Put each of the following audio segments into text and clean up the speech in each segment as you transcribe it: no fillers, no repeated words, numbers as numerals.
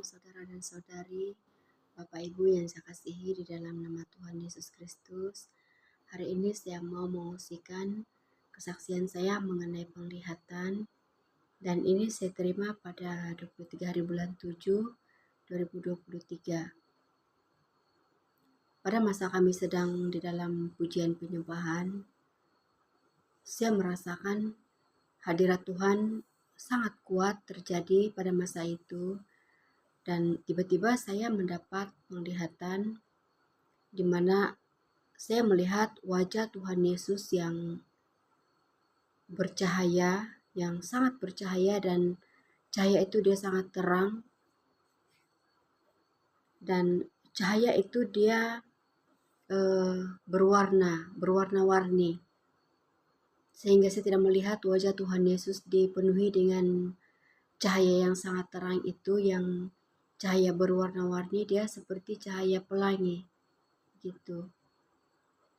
saudara dan saudari, Bapak Ibu yang saya kasihi di dalam nama Tuhan Yesus Kristus. Hari ini saya mau mengungsikan kesaksian saya mengenai penglihatan, dan ini saya terima pada 23 hari bulan 7 2023. Pada masa kami sedang di dalam pujian penyembahan, saya merasakan hadirat Tuhan sangat kuat terjadi pada masa itu. Dan tiba-tiba saya mendapat penglihatan di mana saya melihat wajah Tuhan Yesus yang bercahaya, yang sangat bercahaya, dan cahaya itu dia sangat terang, dan cahaya itu dia berwarna-warni, sehingga saya tidak melihat wajah Tuhan Yesus dipenuhi dengan cahaya yang sangat terang itu, yang cahaya berwarna-warni, dia seperti cahaya pelangi gitu.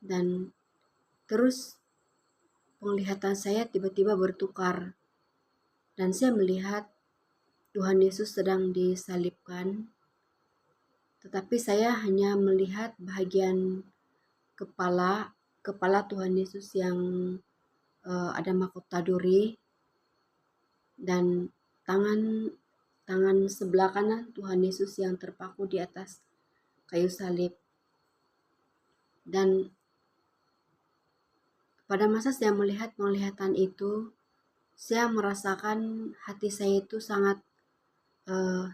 Dan terus penglihatan saya tiba-tiba bertukar, dan saya melihat Tuhan Yesus sedang disalibkan, tetapi saya hanya melihat bahagian kepala Tuhan Yesus yang ada mahkota duri, dan tangan sebelah kanan Tuhan Yesus yang terpaku di atas kayu salib. Dan pada masa saya melihat penglihatan itu, saya merasakan hati saya itu sangat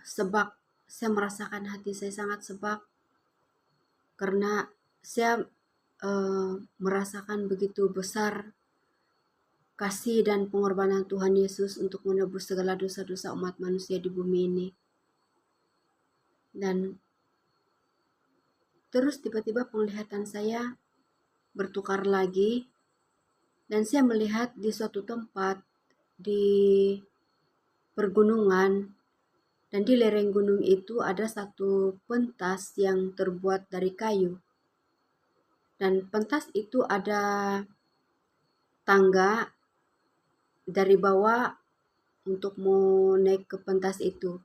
sebak. Saya merasakan hati saya sangat sebak karena saya merasakan begitu besar kasih dan pengorbanan Tuhan Yesus untuk menebus segala dosa-dosa umat manusia di bumi ini. Dan terus tiba-tiba penglihatan saya bertukar lagi, dan saya melihat di suatu tempat di pergunungan, dan di lereng gunung itu ada satu pentas yang terbuat dari kayu. Dan pentas itu ada tangga dari bawah untuk mau naik ke pentas itu.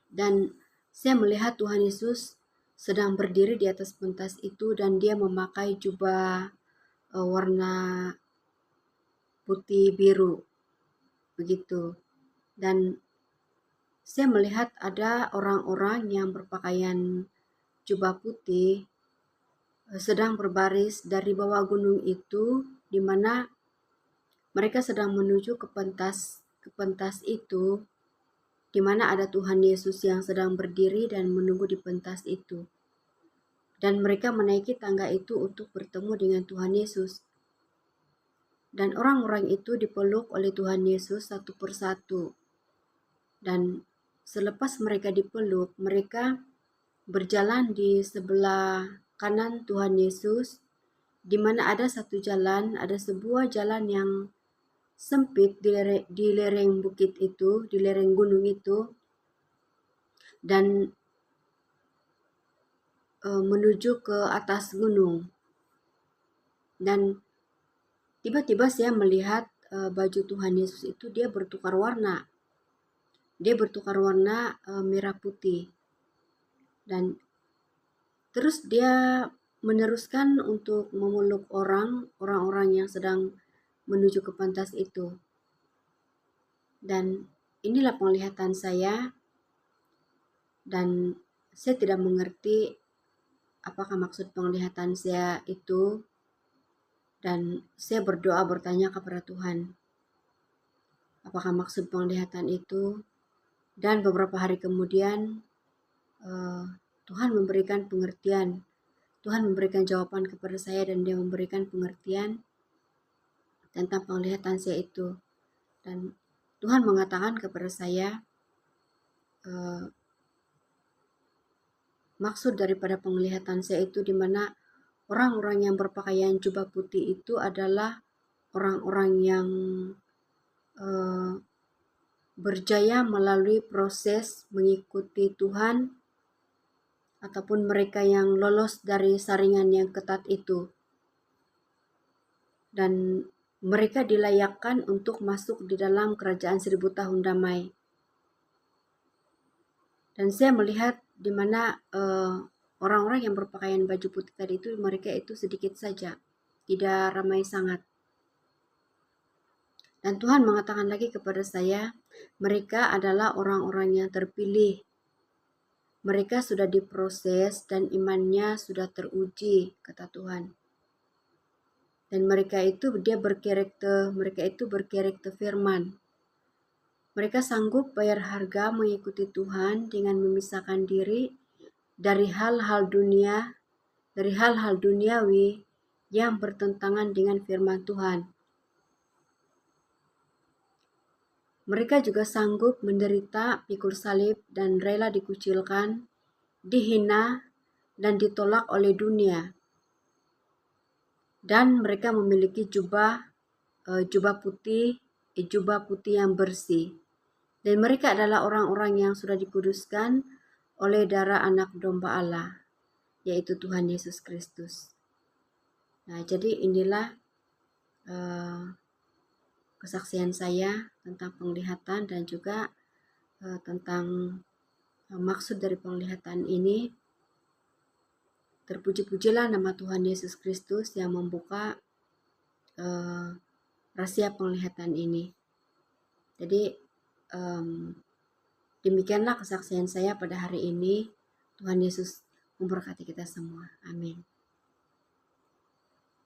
Dan saya melihat Tuhan Yesus sedang berdiri di atas pentas itu, dan dia memakai jubah warna putih biru begitu. Dan saya melihat ada orang-orang yang berpakaian jubah putih sedang berbaris dari bawah gunung itu, di mana mereka sedang menuju ke pentas itu, di mana ada Tuhan Yesus yang sedang berdiri dan menunggu di pentas itu. Dan mereka menaiki tangga itu untuk bertemu dengan Tuhan Yesus. Dan orang-orang itu dipeluk oleh Tuhan Yesus satu persatu. Dan selepas mereka dipeluk, mereka berjalan di sebelah kanan Tuhan Yesus, di mana ada satu jalan, ada sebuah jalan yang sempit di lereng bukit itu, di lereng gunung itu, dan menuju ke atas gunung. Dan tiba-tiba saya melihat baju Tuhan Yesus itu dia bertukar warna. Dia bertukar warna merah putih. Dan terus dia meneruskan untuk memeluk orang-orang yang sedang menuju ke pentas itu. Dan inilah penglihatan saya, dan saya tidak mengerti apakah maksud penglihatan saya itu, dan saya berdoa bertanya kepada Tuhan, apakah maksud penglihatan itu. Dan beberapa hari kemudian Tuhan memberikan pengertian, Tuhan memberikan jawaban kepada saya, dan dia memberikan pengertian tentang penglihatan saya itu. Dan Tuhan mengatakan kepada saya maksud daripada penglihatan saya itu, di mana orang-orang yang berpakaian jubah putih itu adalah orang-orang yang berjaya melalui proses mengikuti Tuhan, ataupun mereka yang lolos dari saringan yang ketat itu. Dan mereka dilayakkan untuk masuk di dalam kerajaan 1000 tahun damai. Dan saya melihat di mana orang-orang yang berpakaian baju putih tadi itu, mereka itu sedikit saja, tidak ramai sangat. Dan Tuhan mengatakan lagi kepada saya, mereka adalah orang-orang yang terpilih. Mereka sudah diproses dan imannya sudah teruji, kata Tuhan. Dan mereka itu berkarakter firman. Mereka sanggup bayar harga mengikuti Tuhan dengan memisahkan diri dari hal-hal duniawi yang bertentangan dengan firman Tuhan. Mereka juga sanggup menderita, pikul salib, dan rela dikucilkan, dihina, dan ditolak oleh dunia. Dan mereka memiliki jubah putih yang bersih. Dan mereka adalah orang-orang yang sudah dikuduskan oleh darah anak domba Allah, yaitu Tuhan Yesus Kristus. Nah, jadi inilah kesaksian saya tentang penglihatan dan juga tentang maksud dari penglihatan ini. Terpuji-pujilah nama Tuhan Yesus Kristus yang membuka rahasia penglihatan ini. Jadi demikianlah kesaksian saya pada hari ini. Tuhan Yesus memberkati kita semua. Amin.